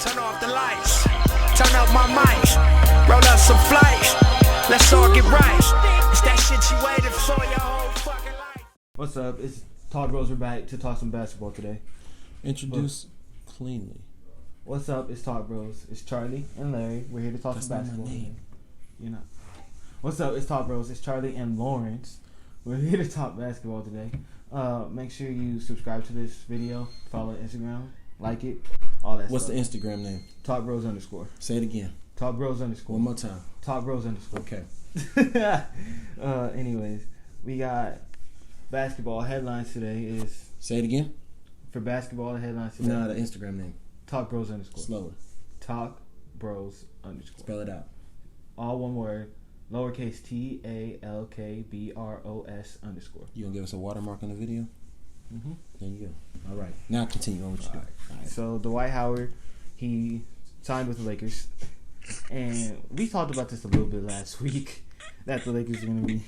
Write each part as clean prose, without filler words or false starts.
Turn off the lights, turn up my mic, roll up some flights, let's all get right. It's that shit you waited for your whole fucking life. What's up? It's Todd Bros. We're back to talk some basketball today. Introduce cleanly. What's up? It's Todd Bros. It's Charlie and Larry. We're here to talk That's some not basketball. my name. You're not. What's up? It's Todd Bros. It's Charlie and Lawrence. We're here to talk basketball today. Make sure you subscribe to this video, follow Instagram, like it, all that What's stuff. the Instagram name? Todd Bros _ Say it again. Todd Bros _ One more time. Todd Bros _ Okay. Anyways, we got basketball headlines today. Is Say it again. for basketball the headlines today. No, the Instagram name. _Talk Bros _ Slower. Talk Bros _ Spell it out. All one word. Lowercase TALKBROS _. You gonna give us a watermark on the video? Mm-hmm. There you go. All right. Now continue on what you do. All right. So Dwight Howard, he signed with the Lakers, and we talked about this a little bit last week. That the Lakers are gonna be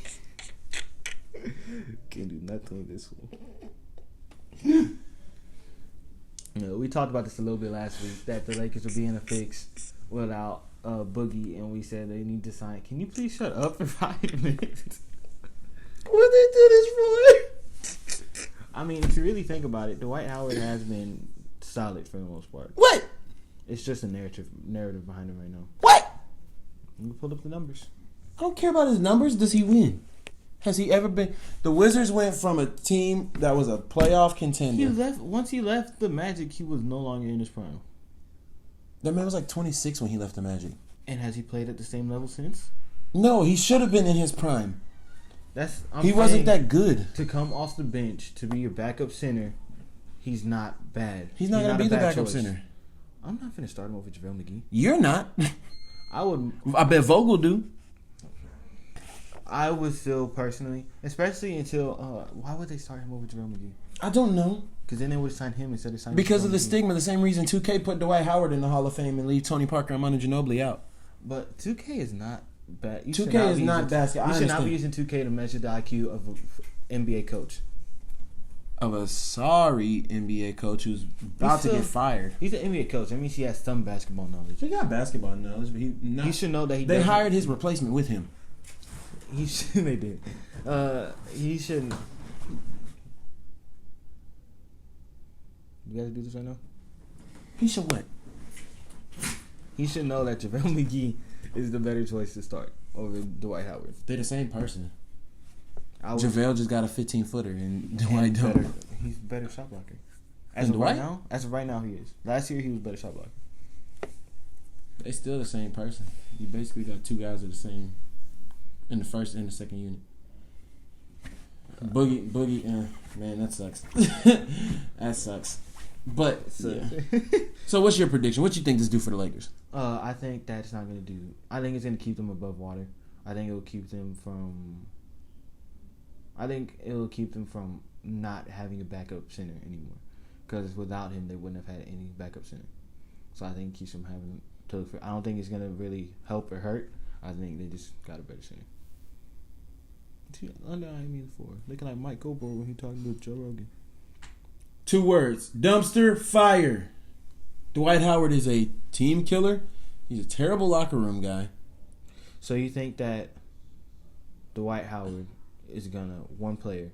can't do nothing with this one. No, we talked about this a little bit last week. That the Lakers will be in a fix without Boogie, and we said they need to sign. Can you please shut up for 5 minutes? What they do this for? I mean, if you really think about it, Dwight Howard has been solid for the most part. What? It's just a narrative behind him right now. What? You pull up the numbers. I don't care about his numbers. Does he win? Has he ever been? The Wizards went from a team that was a playoff contender. Once he left the Magic, he was no longer in his prime. That man was like 26 when he left the Magic. And has he played at the same level since? No, he should have been in his prime. He wasn't that good. To come off the bench to be your backup center, he's not bad. He's not going to be the backup center. I'm not going to start him over JaVale McGee. You're not. I bet Vogel do. I would still personally, especially until why would they start him over JaVale McGee? I don't know. Because then they would sign him instead of signing because of the McGee. stigma. The same reason 2K put Dwight Howard in the Hall of Fame and leave Tony Parker and Manu Ginobili out. But 2K is not bad. 2K is not basketball. You should not be using 2K to measure the IQ of an NBA coach. Of a sorry NBA coach who's about to get fired. He's an NBA coach. That means he has some basketball knowledge. He got basketball knowledge, but he should know that they hired his replacement with him. He should. They did. He shouldn't. You guys do this right now? He should what? He should know that JaVale McGee is the better choice to start over Dwight Howard. They're the same person. JaVale just got a 15-footer and Dwight don't. He's a better shot blocker. As of right now, he is. Last year, he was a better shot blocker. They still the same person. You basically got two guys that are the same in the first and the second unit. Boogie, man, that sucks. That sucks. But yeah. So, what's your prediction? What you think this do for the Lakers? I think that's not going to do. I think it's going to keep them above water. I think it'll keep them from not having a backup center anymore. Because without him, they wouldn't have had any backup center. So I think it keeps them having to look for. I don't think it's going to really help or hurt. I think they just got a better center. Under IME 4, looking like Mike Goldberg when he talking to Joe Rogan. 2 words: dumpster fire. Dwight Howard is a team killer. He's a terrible locker room guy. So you think that Dwight Howard one player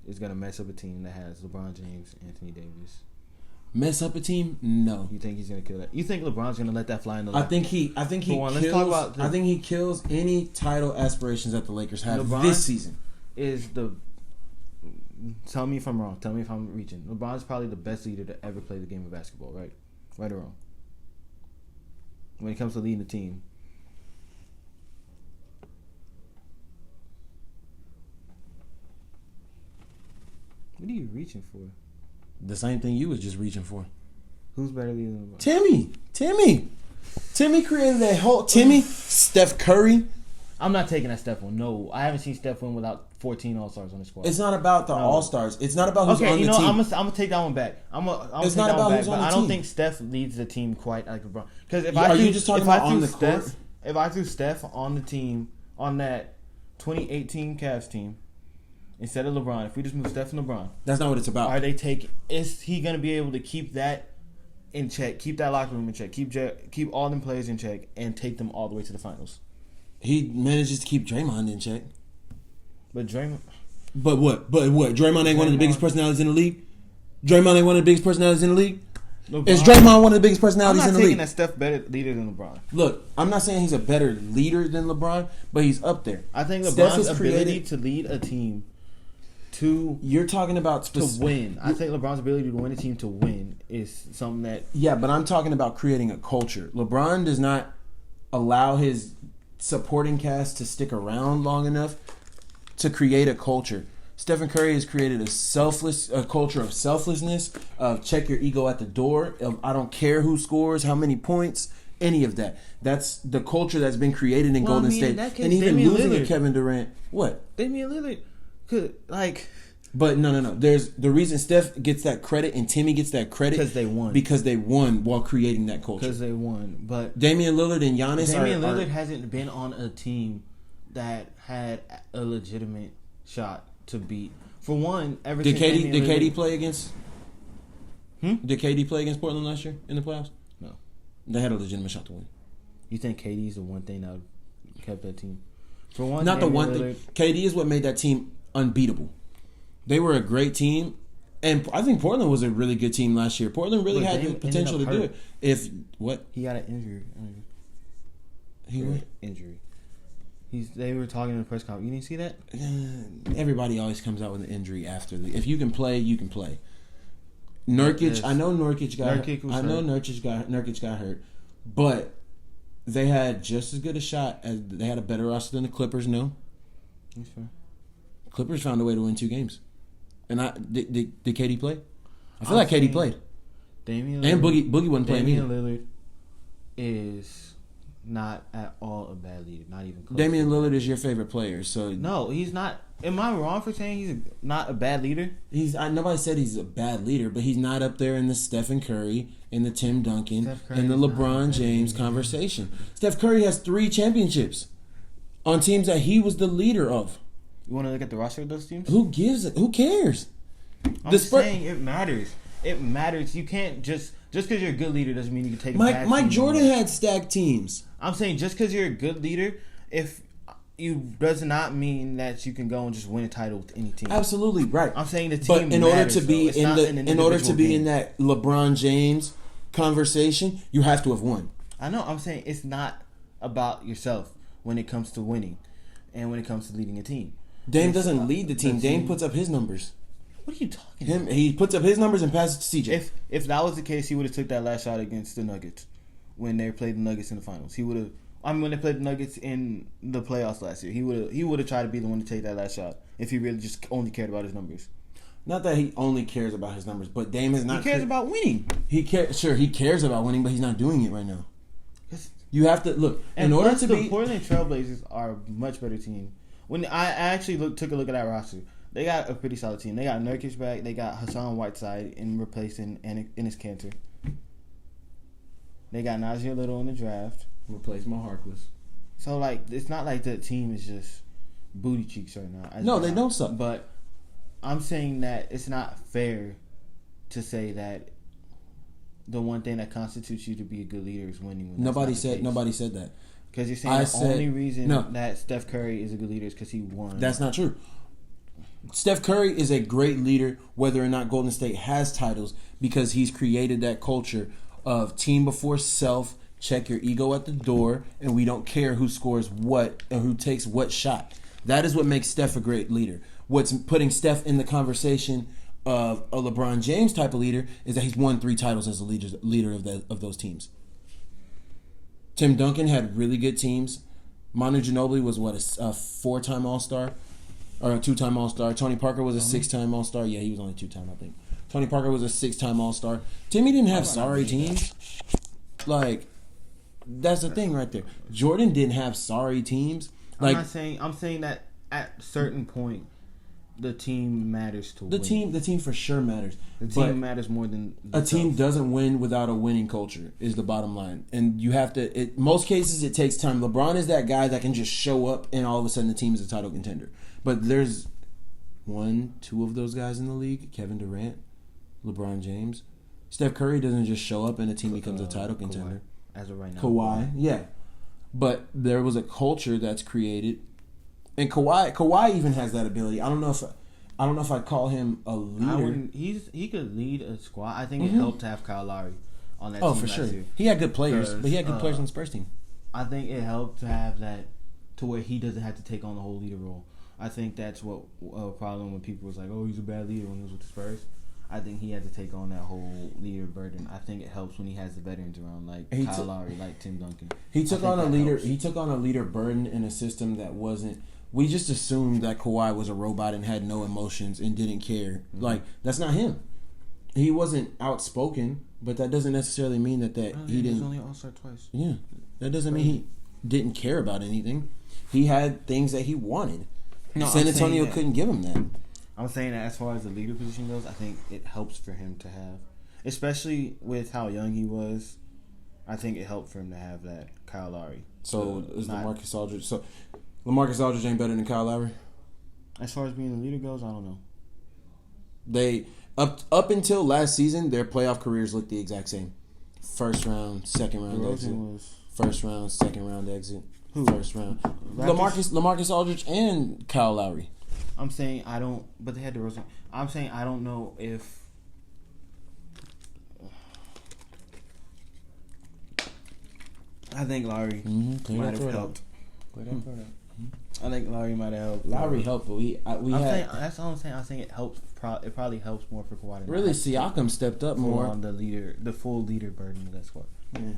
is gonna mess up a team that has LeBron James, Anthony Davis? Mess up a team? No. You think he's gonna kill that? You think LeBron's gonna let that fly in the? I think he kills any title aspirations that the Lakers have LeBron this season. Tell me if I'm wrong. Tell me if I'm reaching. LeBron's probably the best leader to ever play the game of basketball, right? Right or wrong? When it comes to leading the team. What are you reaching for? The same thing you was just reaching for. Who's better than LeBron? Timmy created that whole... Steph Curry. I'm not taking that Steph one. No, I haven't seen Steph win without 14 All-Stars on the squad. It's not about the All-Stars. It's not about who's on the team. I'm gonna take that one back. It's not about who's on the team. I don't think Steph leads the team quite like LeBron. Because if I threw Steph on the team on that 2018 Cavs team instead of LeBron, if we just move Steph and LeBron, that's not what it's about. Is he gonna be able to keep that in check, keep that locker room in check, keep all them players in check, and take them all the way to the finals. He manages to keep Draymond in check. But Draymond... But what? Draymond ain't one of the biggest personalities in the league? Draymond ain't one of the biggest personalities in the league? LeBron, Is Draymond one of the biggest personalities in the league? I'm not taking that Steph better leader than LeBron. Look, I'm not saying he's a better leader than LeBron, but he's up there. I think Steph LeBron's is ability to lead a team to... You're talking about... to win. I think LeBron's ability to win a team to win is something that... Yeah, but I'm talking about creating a culture. LeBron does not allow his supporting cast to stick around long enough to create a culture. Stephen Curry has created a culture of selflessness, of check your ego at the door, of I don't care who scores, how many points, any of that. That's the culture that's been created in Golden State. In that case, and even Damian losing Lillard. to Kevin Durant. What? Damian Lillard could, like... But no. There's the reason Steph gets that credit and Timmy gets that credit because they won while creating that culture. Because they won. But Damian Lillard and Giannis Lillard hasn't been on a team that had a legitimate shot to beat. For one, ever Did since KD play against? Did KD play against Portland last year in the playoffs? No. They had a legitimate shot to win. You think KD's the one thing that kept that team? For one, Not the Damian one Lillard, thing. KD is what made that team unbeatable. They were a great team, and I think Portland was a really good team last year. Portland really had the potential to do it. He got an injury. Injury. They were talking in the press conference. You didn't see that? Everybody always comes out with an injury after if you can play, you can play. Nurkic, I know Nurkic got hurt, but they had just as good a shot as they had a better roster than the Clippers. No, that's fair. Clippers found a way to win 2 games, and did KD play? I feel like KD played. Damian and Lillard, Boogie wasn't playing either. Damian Lillard is not at all a bad leader. Not even close. Damian Lillard is your favorite player, so no, he's not. Am I wrong for saying he's not a bad leader? Nobody said he's a bad leader, but he's not up there in the Stephen Curry, in the Tim Duncan, and the LeBron James conversation. Steph Curry has 3 championships on teams that he was the leader of. You want to look at the roster of those teams? Who gives it? Who cares? I'm saying it matters. It matters. You can't just because you're a good leader doesn't mean you can take. Mike Jordan had stacked teams. I'm saying just because you're a good leader, if you does not mean that you can go and just win a title with any team. Absolutely right. I'm saying the team. But in order matters, to be in that LeBron James conversation, you have to have won. I know. I'm saying it's not about yourself when it comes to winning, and when it comes to leading a team. Dame doesn't lead the team. Dame puts up his numbers. What are you talking about? He puts up his numbers and passes to CJ. If that was the case, he would have took that last shot against the Nuggets when they played the Nuggets in the finals. He would have. When they played the Nuggets in the playoffs last year, he would have tried to be the one to take that last shot if he really just only cared about his numbers. Not that he only cares about his numbers, but Dame is not. He cares about winning. He cares about winning, but he's not doing it right now. You have to look in order to be. The Portland Trailblazers are a much better team. When I actually took a look at that roster, they got a pretty solid team. They got Nurkic back. They got Hassan Whiteside in replacing Enes Kanter. They got Nazir Little in the draft. Replace my Harkless. So it's not like the team is just booty cheeks right now. No, they don't suck. But I'm saying that it's not fair to say that the one thing that constitutes you to be a good leader is winning. Nobody said that. Because you're saying the only reason that Steph Curry is a good leader is because he won. That's not true. Steph Curry is a great leader whether or not Golden State has titles because he's created that culture of team before self, check your ego at the door, and we don't care who scores what and who takes what shot. That is what makes Steph a great leader. What's putting Steph in the conversation of a LeBron James type of leader is that he's won 3 titles as a leader of those teams. Tim Duncan had really good teams. Manu Ginobili was a 4-time All-Star or a 2-time All-Star. Tony Parker was a 6-time All-Star. Yeah, he was only 2-time, I think. Tony Parker was a 6-time All-Star. Timmy didn't have sorry teams. That's the thing right there. Jordan didn't have sorry teams. I'm saying that at a certain point the team matters to win. The team for sure matters. The team matters more than a team doesn't win without a winning culture is the bottom line. And you have to most cases it takes time. LeBron is that guy that can just show up and all of a sudden the team is a title contender. But there's 1, 2 of those guys in the league, Kevin Durant, LeBron James, Steph Curry doesn't just show up and a team becomes a title contender. As of right now. Kawhi, yeah. But there was a culture that's created. And Kawhi even has that ability. I don't know if I'd call him a leader. He could lead a squad. I think it helped to have Kyle Lowry on that team. Oh, for sure. Year. He had good players, but he had good players on the Spurs team. I think it helped to have that to where he doesn't have to take on the whole leader role. I think that's what a problem when people was like, oh, he's a bad leader when he was with the Spurs. I think he had to take on that whole leader burden. I think it helps when he has the veterans around, like Kyle Lowry, like Tim Duncan. He took on a leader. He took on a leader burden in a system that wasn't. We just assumed that Kawhi was a robot and had no emotions and didn't care. Mm-hmm. Like, that's not him. He wasn't outspoken, but that doesn't necessarily mean that he didn't. He was only All-Star twice. Yeah, that doesn't mean he didn't care about anything. He had things that he wanted. No, San Antonio couldn't give him that. I'm saying that as far as the leader position goes, I think it helps for him to have, especially with how young he was. I think it helped for him to have that Kyle Lowry. So is LaMarcus Aldridge? So LaMarcus Aldridge ain't better than Kyle Lowry? As far as being the leader goes, I don't know. They up until last season, their playoff careers looked the exact same. First round, second round exit. First round, second round exit. Who? First round. LaMarcus Aldridge and Kyle Lowry. I'm saying I don't, but they had DeRozan. I'm saying I don't know if. I think Lowry might have helped. I think Lowry might have helped. Lowry helped, but that's all I'm saying. I think it helps. It probably helps more for Kawhi. Really, Siakam stepped up more on the full leader burden of that squad. Yeah.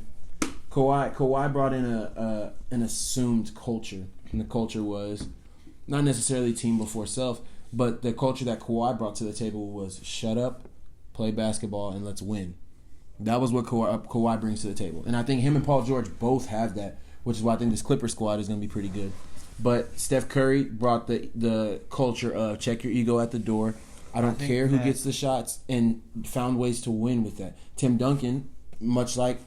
Kawhi brought in an assumed culture, and the culture was not necessarily team before self, but the culture that Kawhi brought to the table was shut up, play basketball, and let's win. That was what Kawhi brings to the table, and I think him and Paul George both have that, which is why I think this Clipper squad is going to be pretty good. But Steph Curry brought the culture of check your ego at the door. I don't care who gets the shots, and found ways to win with that. Tim Duncan, much like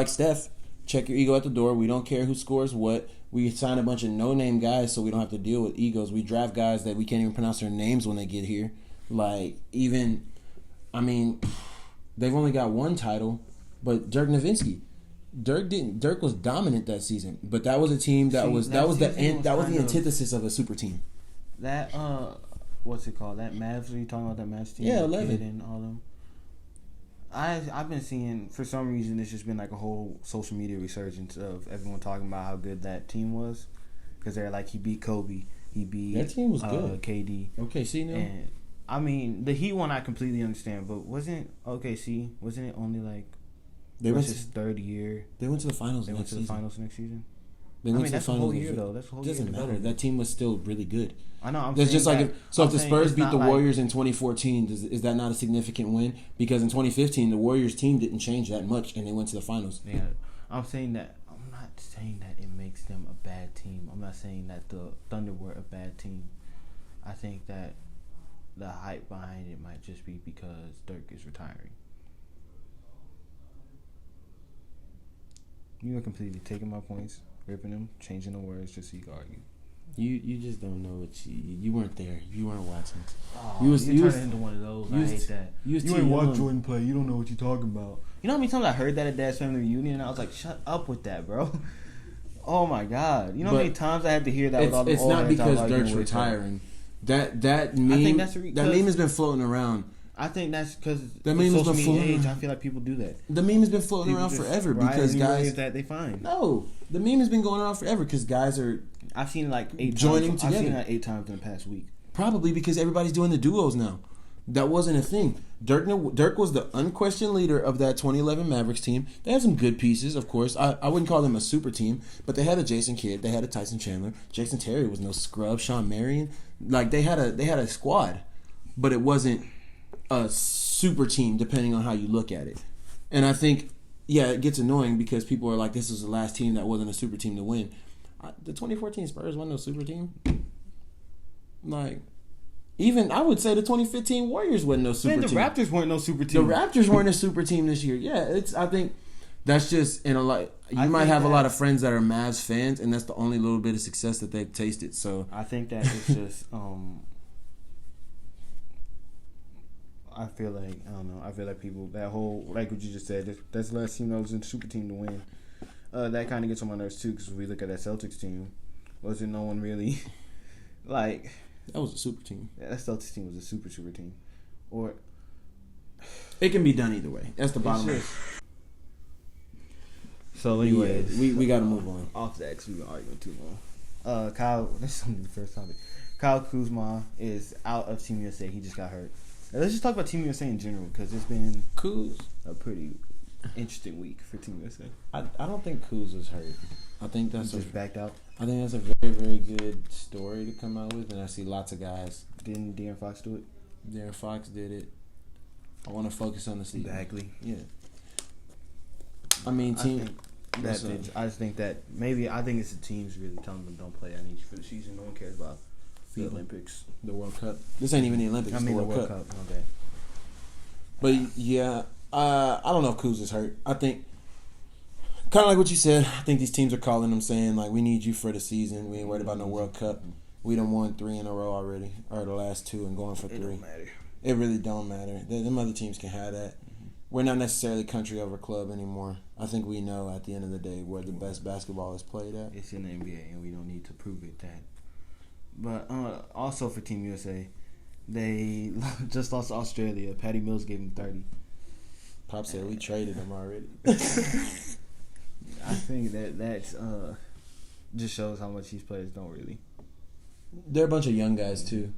Steph, check your ego at the door. We don't care who scores what. We sign a bunch of no-name guys so we don't have to deal with egos. We draft guys that we can't even pronounce their names when they get here. They've only got one title, but Dirk Nowitzki. Dirk was dominant that season, but that was a team that was the antithesis of a super team. That what's it called? That Mavs? Are you talking about that Mavs team? Yeah, 11 and all them. I've been seeing, for some reason, it's just been like a whole social media resurgence of everyone talking about how good that team was, because they're like, he beat Kobe, he beat that team was good. KD. OKC now. And I mean, the Heat one I completely understand, but wasn't it only like his third year? They went to the finals. They went to the finals next season. That's the whole year though. That's the whole year. Doesn't matter. That team was still really good. I know. If the Spurs beat the Warriors in 2014, is that not a significant win? Because in 2015, the Warriors team didn't change that much, and they went to the finals. Yeah, I'm saying that. I'm not saying that it makes them a bad team. I'm not saying that the Thunder were a bad team. I think that the hype behind it might just be because Dirk is retiring. You are completely taking my points, ripping them, changing the words just so you can argue. You just don't know what you weren't there. You weren't watching. Oh, you turned into one of those. I hate that. You ain't watch Jordan play. You don't know what you're talking about. You know how many times I heard that at Dad's family reunion, and I was like, "Shut up with that, bro." Oh my God! You know how many times I had to hear that? With all the it's not because Dirk's retiring. That meme. I think that meme has been floating around. I think that's because the meme has been floating around. I feel like people do that. The meme has been floating around forever because guys that they find. No, the meme has been going around forever because guys are. I've seen it like 8 joining times. together. I've seen that 8 times in the past week. Probably because everybody's doing the duos now. That wasn't a thing. Dirk was the unquestioned leader of that 2011 Mavericks team. They had some good pieces, of course. I wouldn't call them a super team, but they had a Jason Kidd. They had a Tyson Chandler. Jason Terry was no scrub. Sean Marion. They had a squad, but it wasn't a super team depending on how you look at it. And I think, it gets annoying because people are like, this was the last team that wasn't a super team to win. The 2014 Spurs wasn't no super team. Even I would say the 2015 Warriors wasn't no super team. The Raptors weren't no super team. The Raptors weren't a super team this year. Yeah, I think that's just you might have a lot of friends that are Mavs fans, and that's the only little bit of success that they've tasted. So I think that it's just I feel like I don't know. I feel like people that whole like what you just said. That's the last team that was in the super team to win. That kind of gets on my nerves too because we look at that Celtics team. Wasn't no one really like that was a super team. Yeah, that Celtics team was a super team. Or it can be done either way. That's the bottom line. So anyways, we got to move on. Off that because we've been arguing too long. Kyle, that's only the first topic. Kyle Kuzma is out of Team USA. He just got hurt. Let's just talk about Team USA in general because it's been a pretty interesting week for Team USA. I don't think Kuz is hurt. I think that's just backed out. I think that's a very, very good story to come out with, and I see lots of guys. Didn't De'Aaron Fox do it? De'Aaron Fox did it. I want to focus on the season. Exactly. Yeah. I mean, I just think that maybe I think it's the teams really telling them don't play. I need you for the season. No one cares about the Olympics, the World Cup. This ain't even the Olympics. I mean the World Cup. Okay. But yeah, I don't know if Kuz is hurt. I think kind of like what you said. I think these teams are calling them saying like, we need you for the season. We ain't worried about no World Cup. We done won 3 in a row already, or the last 2 and going for 3. It don't matter. It really don't matter. Them other teams can have that. We're not necessarily country over club anymore. I think we know at the end of the day where the best basketball is played at. It's in the NBA, and we don't need to prove it that. But also for Team USA, they just lost to Australia. Patty Mills gave them 30. Pop said we traded him already. I think that's just shows how much these players don't really. They're a bunch of young guys too.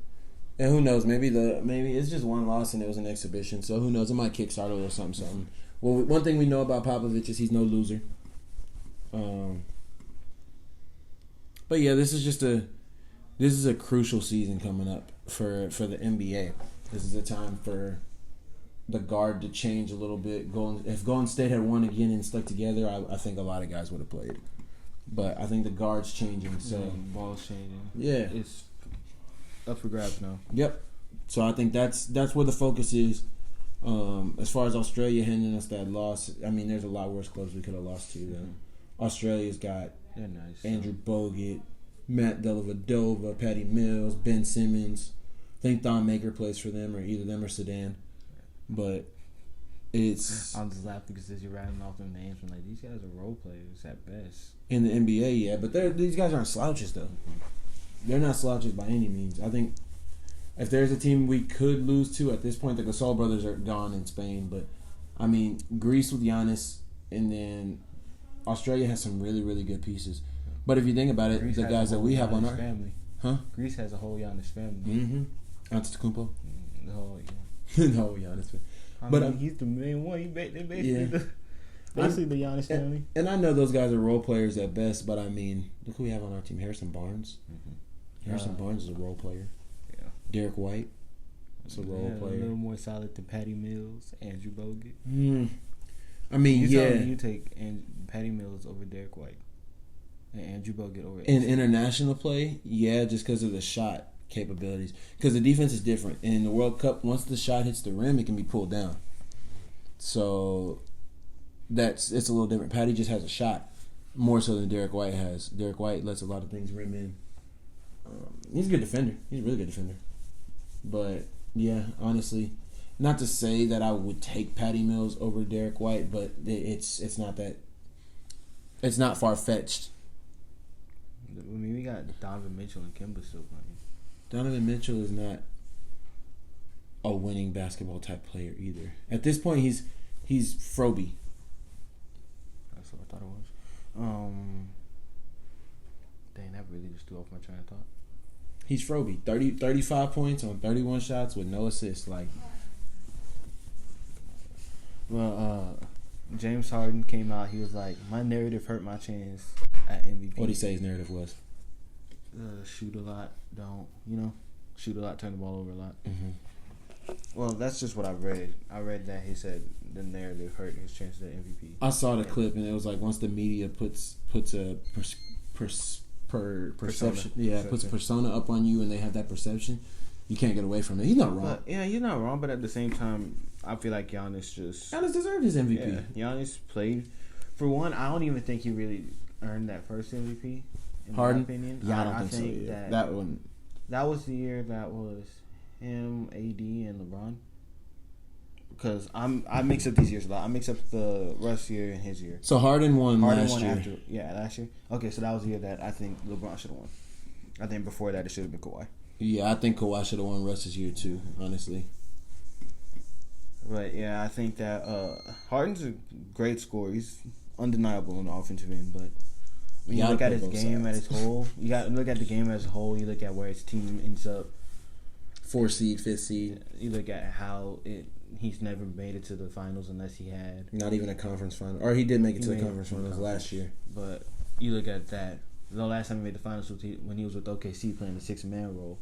And who knows? Maybe it's just one loss and it was an exhibition. So who knows? It might kickstart it or something. Well, one thing we know about Popovich is he's no loser. But yeah, this is a crucial season coming up for the NBA. This is a time for the guard to change a little bit. If Golden State had won again and stuck together, I think a lot of guys would have played. But I think the guard's changing. So ball's changing. Yeah, it's up for grabs now. Yep. So I think that's where the focus is. As far as Australia handing us that loss, I mean, there's a lot worse clubs we could have lost to. Then Australia's got Andrew Bogut, Matt Dellavedova, Patty Mills, Ben Simmons. I think Thon Maker plays for them, or either them or Sedan. But it's I'm just laughing because you're rattling off them names and like these guys are role players at best in the NBA. Yeah, but these guys aren't slouches though. They're not slouches by any means. I think if there's a team we could lose to at this point, the Gasol brothers are gone in Spain. But, I mean, Greece with Giannis, and then Australia has some really, really good pieces. But if you think about it, Greece the guys that we have Giannis on our family. Huh? Greece has a whole Giannis family. Mm-hmm. Antetokounmpo. The whole Giannis family. But he's the main one. They basically the Giannis family. And I know those guys are role players at best, but I mean, look who we have on our team: Harrison Barnes. Mm-hmm. Harrison Barnes is a role player. Yeah. Derek White. That's a role player. A little more solid than Patty Mills, Andrew Bogut. I mean, you take Patty Mills over Derek White, and Andrew Bogut over. In international play, yeah, just because of the shot capabilities. Because the defense is different. And in the World Cup, once the shot hits the rim, it can be pulled down. So it's a little different. Patty just has a shot more so than Derek White has. Derek White lets a lot of things rim in. He's a good defender. He's a really good defender. But, yeah, honestly, not to say that I would take Patty Mills over Derek White, but it's not that – it's not far-fetched. I mean, we got Donovan Mitchell and Kemba still playing. Donovan Mitchell is not a winning basketball-type player either. At this point, he's Froby. That's what I thought it was. Dang, that really just threw off my train of thought. He's Froby. 35 points on 31 shots with no assists. Well, James Harden came out. He was like, my narrative hurt my chance at MVP. What did he say his narrative was? Shoot a lot. Shoot a lot, turn the ball over a lot. Mm-hmm. Well, that's just what I read. I read that he said the narrative hurt his chances at MVP. I saw the clip, and it was like once the media puts a perception, puts a persona up on you, and they have that perception, you can't get away from it. He's not wrong. He's not wrong. But at the same time, I feel like Giannis deserved his MVP. Yeah, Giannis played. For one, I don't even think he really earned that first MVP. In Harden? my opinion, yeah, I don't think so. Yeah. That one. That was the year that was him, AD, and LeBron. because I mix up these years a lot. I mix up the Russ year and his year. So Harden won last year. Last year. Okay, so that was the year that I think LeBron should have won. I think before that it should have been Kawhi. Yeah, I think Kawhi should have won Russ's year too, honestly. But yeah, I think that Harden's a great scorer. He's undeniable on the offensive end, but when you look at his game as a whole, you got to look at the game as a whole. You look at where his team ends up, 4th seed, 5th seed. You look at how he's never made it to the finals unless he had not even a conference final, or he did make it to the conference finals last year. But you look at that. The last time he made the finals was when he was with OKC playing the 6-man role.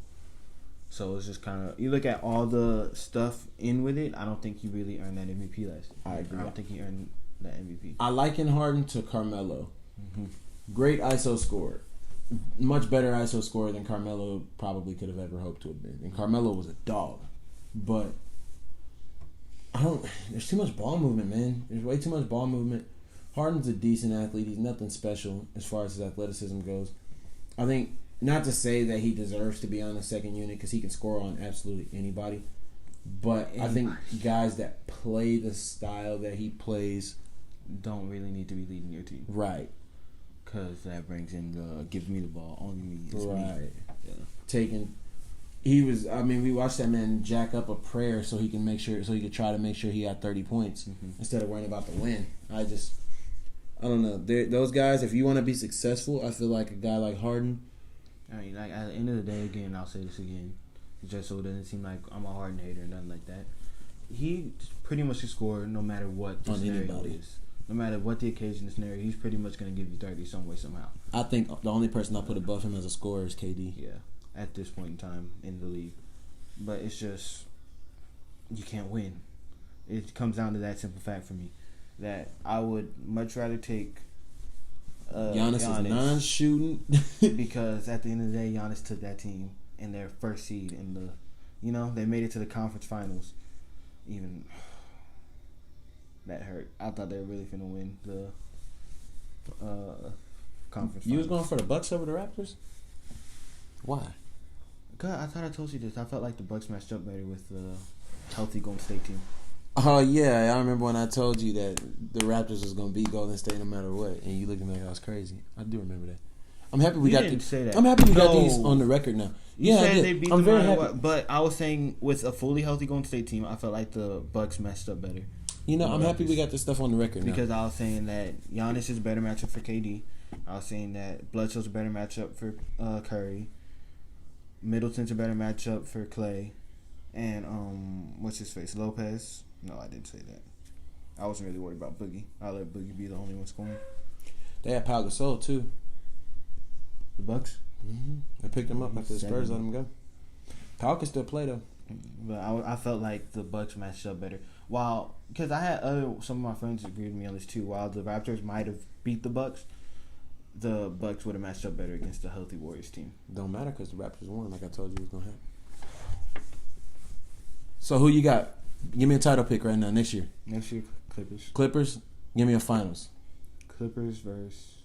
So it's just kind of, you look at all the stuff in with it. I don't think he really earned that MVP last year. I agree. I don't think he earned that MVP. I liken Harden to Carmelo. Mm-hmm. Great ISO scorer. Much better ISO scorer than Carmelo probably could have ever hoped to have been. And Carmelo was a dog. But there's too much ball movement, man. There's way too much ball movement. Harden's a decent athlete. He's nothing special as far as his athleticism goes. I think, not to say that he deserves to be on the second unit because he can score on absolutely anybody. But I think guys that play the style that he plays don't really need to be leading your team. Right. Because that brings in the give me the ball, only me. Right. Yeah. We watched that man jack up a prayer so he could try to make sure he had 30 points instead of worrying about the win. I don't know. Those guys, if you want to be successful, I feel like a guy like Harden. I mean, like at the end of the day, again, I'll say this again, just so it doesn't seem like I'm a Harden hater and nothing like that. He pretty much can score no matter what the scenario is. No matter what the occasion, the scenario, he's pretty much going to give you 30 some way, somehow. I think the only person I put above him as a scorer is KD. Yeah, at this point in time in the league. But it's just, you can't win. It comes down to that simple fact for me. That I would much rather take Giannis is non-shooting. because at the end of the day, Giannis took that team in their first seed in they made it to the conference finals. Even that hurt. I thought they were really finna win the conference. You was going for the Bucks over the Raptors? Why? God, I thought I told you this. I felt like the Bucks matched up better with the healthy Golden State team. Oh, yeah. I remember when I told you that the Raptors was going to beat Golden State no matter what, and you looked at me like I was crazy. I do remember that. I'm happy we got these. Say that. I'm happy we got these on the record now. You said they beat them no matter what, but I was saying with a fully healthy Golden State team, I felt like the Bucks matched up better. I'm happy we got this stuff on the record now. Because I was saying that Giannis is a better matchup for KD. I was saying that Bledsoe's a better matchup for Curry. Middleton's a better matchup for Clay. And what's his face? Lopez. No, I didn't say that. I wasn't really worried about Boogie. I let Boogie be the only one scoring. They had Pau Gasol too. The Bucks? Mm-hmm. They picked him up after the Spurs let him go. Pau can still play though. But I felt like the Bucks matched up better. While, because I had some of my friends agree with me on this too. While the Raptors might have beat the Bucks would have matched up better against the healthy Warriors team. Don't matter because the Raptors won, like I told you was gonna happen. So who you got? Give me a title pick right now. Next year, Clippers. Clippers. Give me a finals. Clippers versus.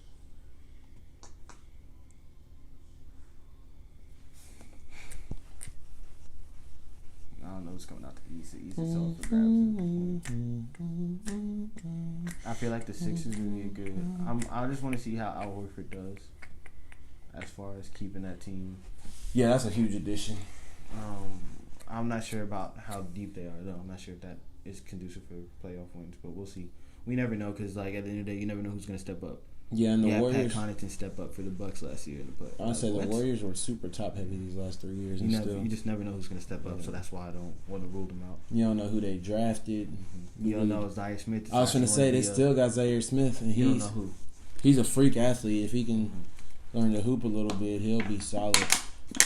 I don't know who's coming out the East. The East is all for grabs. I feel like the Sixers will be good. I just want to see how Al Horford does as far as keeping that team. Yeah, that's a huge addition. I'm not sure about how deep they are, though. I'm not sure if that is conducive for playoff wins, but we'll see. We never know because, like, at the end of the day, you never know who's going to step up. Yeah, and the Warriors. Pat Connaughton step up for the Bucks last year. I'd say the Warriors were super top heavy these last 3 years. You just never know who's going to step up, so that's why I don't want to rule them out. You don't know who they drafted. Mm-hmm. You don't know if Zaire Smith. I was going to say they still got Zaire Smith, and you don't know who. He's a freak athlete. If he can learn to hoop a little bit, he'll be solid.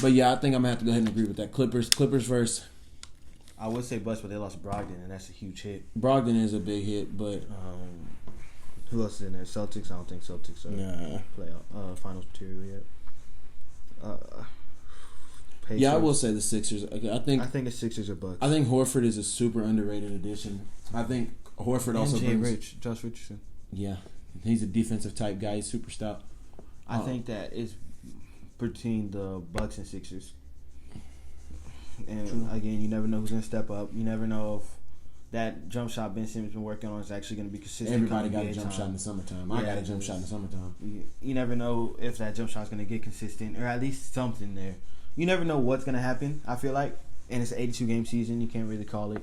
But yeah, I think I'm gonna have to go ahead and agree with that. Clippers versus. I would say Bucks, but they lost Brogdon, and that's a huge hit. Brogdon is a big hit, but who else is in there? Celtics. I don't think Celtics are playoff finals material yet. Pacers. Yeah, I will say the Sixers. I think the Sixers are Bucks. I think Horford is a super underrated addition. I think Horford also brings Josh Richardson. Yeah, he's a defensive type guy. He's super stout. I think that it's between the Bucks and Sixers. And again, you never know who's gonna step up. You never know if that jump shot Ben Simmons been working on is actually going to be consistent. Everybody got a jump shot in the summertime. I got a jump shot in the summertime. You never know if that jump shot is going to get consistent or at least something there. You never know what's going to happen, I feel like. And it's an 82-game season. You can't really call it.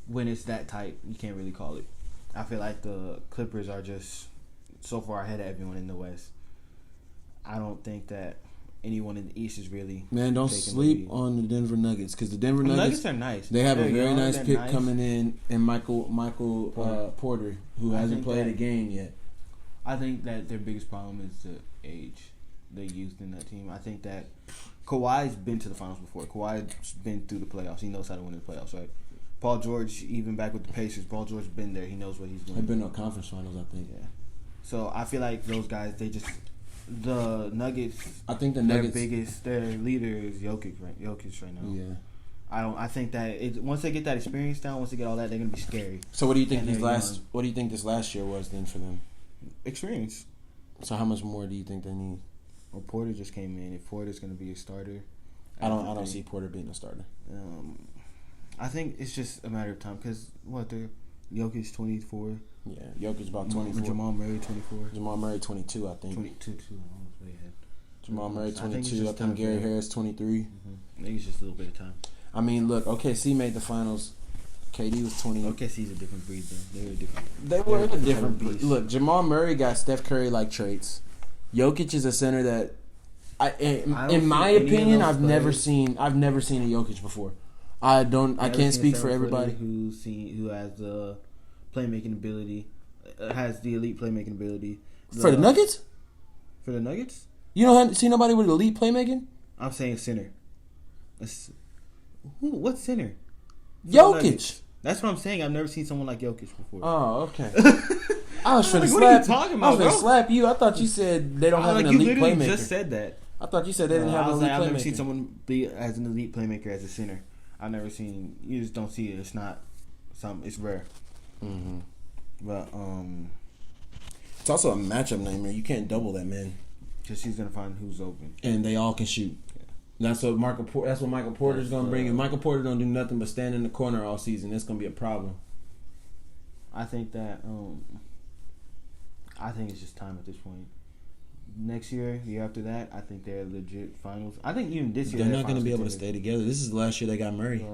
When it's that tight, you can't really call it. I feel like the Clippers are just so far ahead of everyone in the West. I don't think that anyone in the East is really. Man, don't sleep on the Denver Nuggets because the Denver Nuggets are nice. They have a very nice pick coming in, and Michael Porter, who hasn't played a game yet. I think that their biggest problem is the age, the youth in that team. I think that Kawhi's been to the finals before. Kawhi's been through the playoffs. He knows how to win in the playoffs, right? Paul George, even back with the Pacers, Paul George's been there. He knows what he's doing. They've been to conference finals, I think. Yeah. So I feel like those guys, the Nuggets. I think the Nuggets. Their leader is Jokic right now. Yeah. I think that once they get that experience down, once they get all that, they're gonna be scary. So what do you think What do you think this last year was then for them? Experience. So how much more do you think they need? Well, Porter just came in. If Porter's gonna be a starter, I don't see Porter being a starter. I think it's just a matter of time because they're Jokic 24. Yeah, Jokic about 24. Jamal Murray 24. Jamal Murray 22, I think. 22 too. I was way ahead. Jamal Murray 22. I think Gary Harris 23. I think it's just a little bit of time. I mean, look, OKC made the finals. KD was 20. OKC's a different breed, though. They were different. They were a different breed. Look, Jamal Murray got Steph Curry-like traits. Jokic is a center that, in my opinion, I've never seen a Jokic before. I can't speak for everybody who has the playmaking ability, has the elite playmaking ability for the Nuggets. For the Nuggets, you don't see nobody with elite playmaking. I'm saying center. What center? Jokic. That's what I'm saying. I've never seen someone like Jokic before. Oh, okay. I was finna slap. What are you talking about, I was finna slap you. I thought you said they don't have an elite playmaker. You just said that. I thought you said they didn't have an elite playmaker. I've never seen someone be as an elite playmaker as a center. I've never seen. You just don't see it. It's not. It's rare. Mm-hmm. But it's also a matchup nightmare. You can't double that man because he's gonna find who's open, and they all can shoot. Yeah. That's what Michael Porter's gonna bring. If Michael Porter don't do nothing but stand in the corner all season, it's gonna be a problem. I think that. I think it's just time at this point. Next year, year after that, I think they're legit finals. I think even this year they're not going to be able to stay together. This is the last year they got Murray,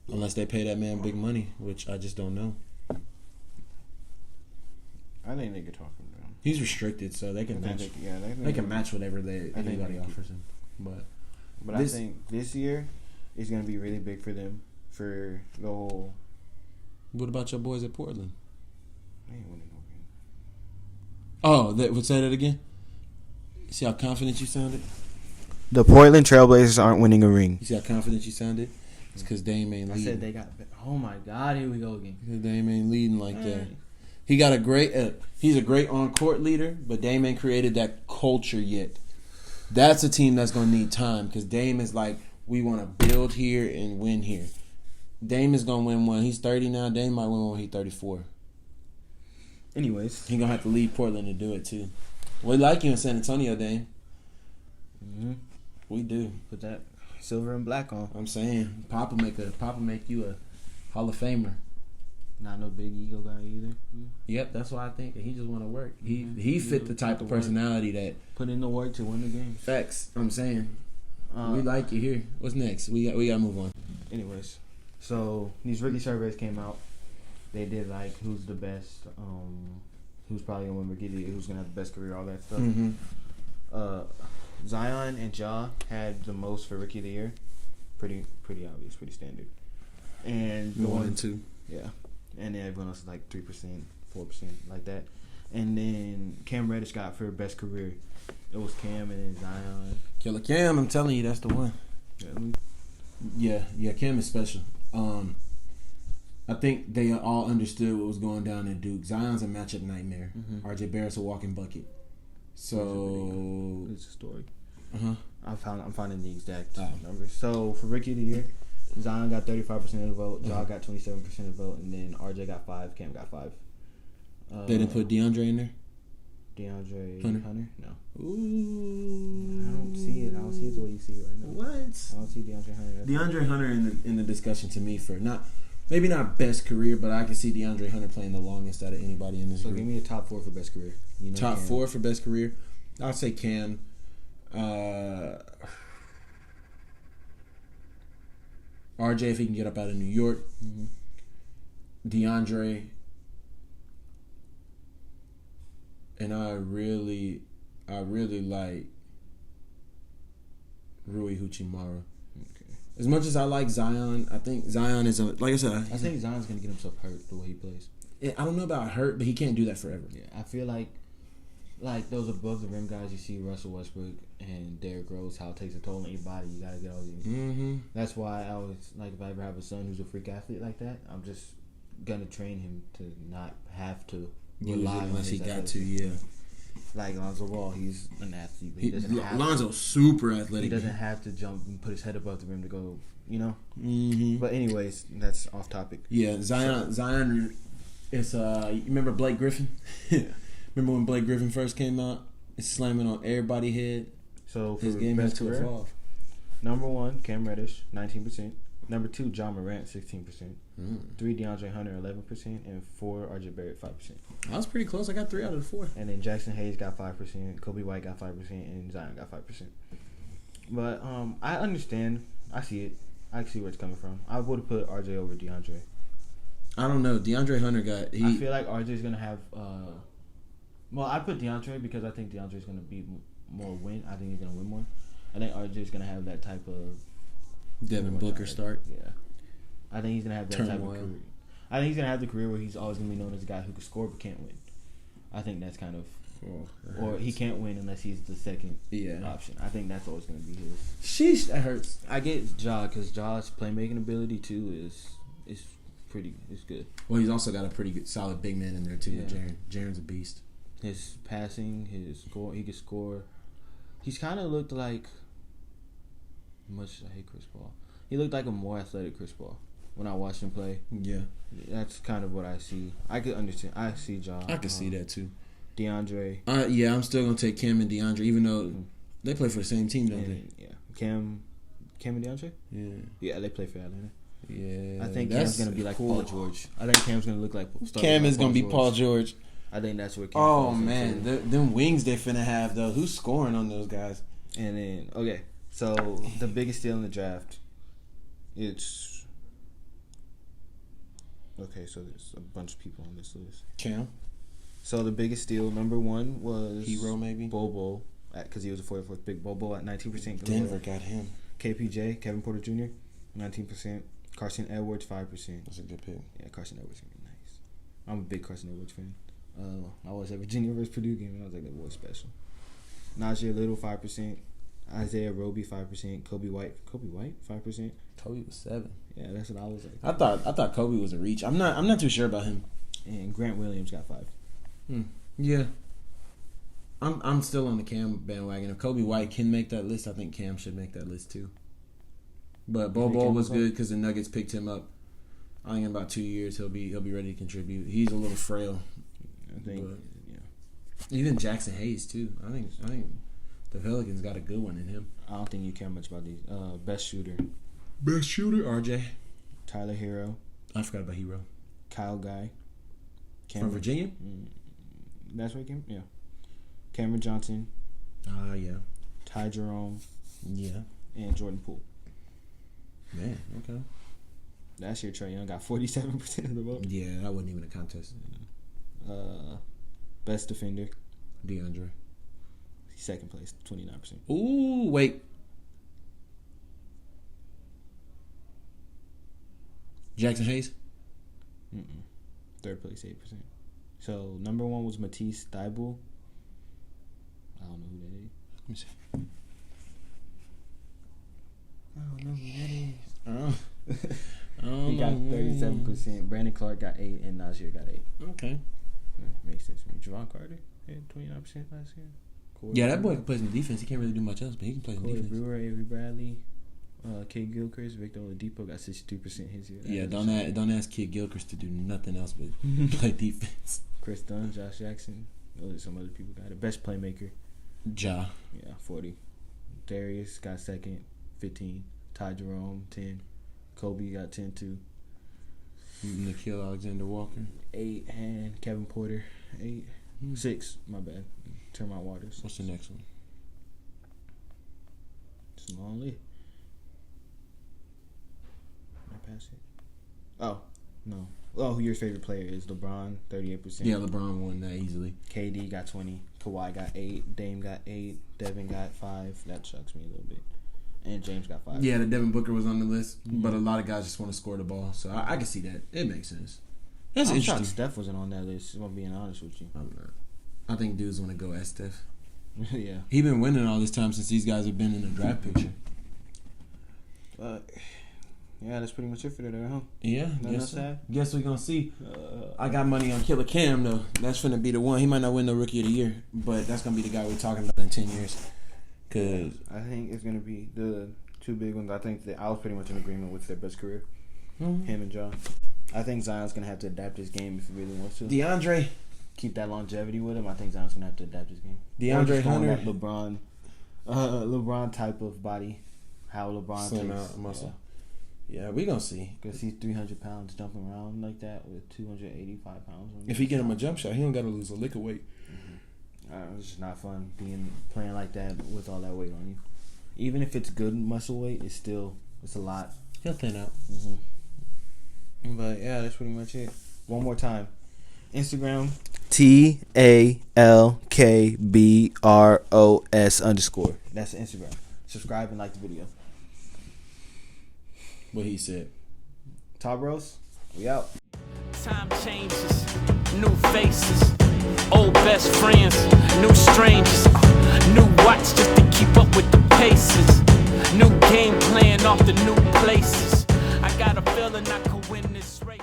unless they pay that man big money, which I just don't know. I think they could talk him down. He's restricted, so they can match. They can match whatever anybody offers him. But I think this year is going to be really big for them for the whole. What about your boys at Portland? They ain't winning no game. Oh, would say that again? See how confident you sounded? The Portland Trailblazers aren't winning a ring. You see how confident you sounded? It's because Dame ain't leading. I said they got. Oh my God! Here we go again. Dame ain't leading like that. He got a great. He's a great on-court leader, but Dame ain't created that culture yet. That's a team that's gonna need time because Dame is like, we want to build here and win here. Dame is gonna win one. He's 30 now. Dame might win one when he's 34. Anyways, he gonna have to leave Portland to do it too. We like you in San Antonio, Dame. Mm-hmm. We do. Put that silver and black on. I'm saying, Papa make you a Hall of Famer. Not no big ego guy either. Yep, that's why I think he just want to work. He fit the type of personality that put in the work to win the game. Facts. I'm saying, we like you here. What's next? We gotta move on. Anyways, so these rookie surveys came out. They did like who's the best, who's probably gonna win rookie of the year, who's gonna have the best career, all that stuff. Mm-hmm. Zion and Ja had the most for rookie of the year. Pretty obvious, pretty standard. And the 1 and 2. Yeah. And then everyone else is like 3%, 4%, like that. And then Cam Reddish got for best career. It was Cam and then Zion. Killer Cam, I'm telling you, that's the one. Yeah, Cam is special. I think they all understood what was going down at Duke. Zion's a matchup nightmare. Mm-hmm. RJ Barrett's a walking bucket. So it's a story. Uh-huh. I'm finding the exact numbers. So for rookie of the year, Zion got 35% of the vote. Ja got 27% of the vote, and then RJ got 5. Cam got 5. They didn't put DeAndre in there. DeAndre Hunter? No. Ooh. I don't see it. I don't see it the way you see it right now. What? I don't see DeAndre Hunter. DeAndre Hunter in the discussion to me for maybe not best career, but I can see DeAndre Hunter playing the longest out of anybody in this So group. give me a top 4 for best career. You know Top Cam. 4 for best career. I'd say Cam. RJ if he can get up out of New York. Mm-hmm. DeAndre. And I really like Rui Hachimura. Okay. As much as I like Zion, I think Zion is like I said. I think Zion's gonna get himself hurt the way he plays. I don't know about hurt, but he can't do that forever. Yeah, I feel like those above the rim guys, you see Russell Westbrook and Derrick Rose, how it takes a toll on your body. You gotta get all these. Mm-hmm. That's why I always like if I ever have a son who's a freak athlete like that, I'm just gonna train him to not have to rely on unless he his got athleticism. to. Yeah, Like Lonzo Ball, he's an athlete, but he doesn't have. Lonzo's super He athletic. doesn't have to jump and put his head above the rim to go. You know. Mm-hmm. But anyways, that's off topic. Yeah, Zion is you remember Blake Griffin? Remember when Blake Griffin first came out? It's slamming on everybody's head. So for His game has best to career, evolve. number 1, Cam Reddish, 19%. Number 2, John Morant, 16%. 3, DeAndre Hunter, 11%. And 4, RJ Barrett, 5%. I was pretty close. I got 3 out of the 4. And then Jackson Hayes got 5%. Kobe White got 5%. And Zion got 5%. But I understand. I see it. I see where it's coming from. I would have put RJ over DeAndre. I don't know. DeAndre Hunter got... I feel like RJ's going to have... well, I put DeAndre because I think DeAndre's going to be more win. I think he's going to win more. I think RJ's going to have that type of... Devin Booker start. Yeah. I think he's going to have that type of career. I think he's going to have the career where he's always going to be known as a guy who can score but can't win. I think that's kind of... or he can't win unless he's the second option. I think that's always going to be his. Sheesh, that hurts. I get Ja because Ja's playmaking ability too is pretty. It's good. Well, he's also got a pretty good, solid big man in there too. Yeah. Jaren. Jaren's a beast. His passing, his score, he can score. He's kind of looked like. Much I hate Chris Paul. He looked like a more athletic Chris Paul when I watched him play. Yeah, that's kind of what I see. I could understand. I see Ja. I could see that too. DeAndre. Yeah, I'm still gonna take Cam and DeAndre, even though they play for the same team, don't they? Yeah, Cam and DeAndre. Yeah, they play for Atlanta. Yeah, I think Cam's gonna be like Paul George. I think Cam's gonna look like Cam is gonna be Paul George. I think that's what Cam falls man, them wings they finna have though. Who's scoring on those guys? And then so the biggest steal in the draft, it's so there's a bunch of people on this list. Cam. So the biggest steal, number 1 was Hero maybe Bobo, because he was a 44th pick. Bobo at 19%. Denver got him. KPJ, Kevin Porter Jr., 19%. Carson Edwards, 5%. That's a good pick. Yeah, Carson Edwards gonna be nice. I'm a big Carson Edwards fan. I was at Virginia versus Purdue game and I was like, that boy's special. Najee Little, 5%. Isaiah Roby, 5%. Kobe White, 5%. Kobe was 7. Yeah, that's what I was like. I thought Kobe was a reach. I'm not too sure about him. And Grant Williams got 5. Yeah. I'm still on the Cam bandwagon. If Kobe White can make that list, I think Cam should make that list too. But Bobo was good because the Nuggets picked him up. I think in about 2 years he'll be ready to contribute. He's a little frail. I think. Even Jackson Hayes too. I think the Pelicans got a good one in him. I don't think you care much about these. Best shooter, RJ. Tyler Hero. I forgot about Hero. Kyle Guy. From Virginia? That's where he came. Yeah. Cameron Johnson. Yeah. Ty Jerome. Yeah. And Jordan Poole. Man, okay. Last year, Trae Young got 47% of the vote. Yeah, that wasn't even a contest. Best defender, DeAndre. Second place, 29%. Ooh, wait. Jackson Hayes? Third place, 8%. So, number 1 was Matisse Thybulle. I don't know who that is. Let me see. I don't know who that is. Oh. He got 37%. Brandon Clark got 8, and Najee got 8. Okay. Makes sense to me. Javon Carter had 29% last year. Yeah, that boy can play some defense. He can't really do much else, but he can play some defense. Brewer, Avery Bradley, Kid Gilchrist, Victor Oladipo got 62% his year. Yeah, don't ask Kid Gilchrist to do nothing else but play defense. Chris Dunn, Josh Jackson, Those are some other people got it. Best playmaker. Ja. Yeah, 40. Darius got second, 15. Ty Jerome, 10. Kobe got 10 too. Nikhil Alexander-Walker. 8. And Kevin Porter, 8. 6. My bad. Termite Waters. What's the next one? It's a long list. Can I pass it? Oh, no. Oh, who your favorite player is? LeBron, 38%. Yeah, LeBron won that easily. KD got 20. Kawhi got 8. Dame got 8. Devin got 5. That shocks me a little bit. And James got 5. Yeah, the Devin Booker was on the list, but a lot of guys just want to score the ball, so I can see that. It makes sense. That's I'm interesting. shocked Steph wasn't on that list, if I'm being honest with you. I'm not. I think dudes want to go at Steph. Yeah. He been winning all this time since these guys have been in the draft picture. Yeah, that's pretty much it for today, huh? Yeah, Nothing guess we're gonna see. I got money on Killer Cam though. That's finna be the one. He might not win the Rookie of the Year, but that's gonna be the guy we're talking about in 10 years. Cause I think it's gonna be the two big ones. I think that I was pretty much in agreement with their best career. Mm-hmm. Him and John. I think Zion's gonna have to adapt his game if he really wants to. DeAndre, keep that longevity with him. I think Zion's gonna have to adapt his game. DeAndre Hunter, that LeBron type of body. How LeBron slim takes, out muscle. Yeah, we gonna see. Because he's 300 pounds jumping around like that with 285 pounds. If he get him a jump shot, he don't gotta lose a lick of weight. It's just not fun playing like that with all that weight on you. Even if it's good muscle weight, it's a lot. He'll thin out. But yeah, that's pretty much it. One more time. Instagram TALKBROS_. That's the Instagram. Subscribe and like the video. What he said. Top Bros, we out. Time changes, new faces, old best friends, new strangers, new watch just to keep up with the paces, new game plan off the new places. I got a feeling I could win this race.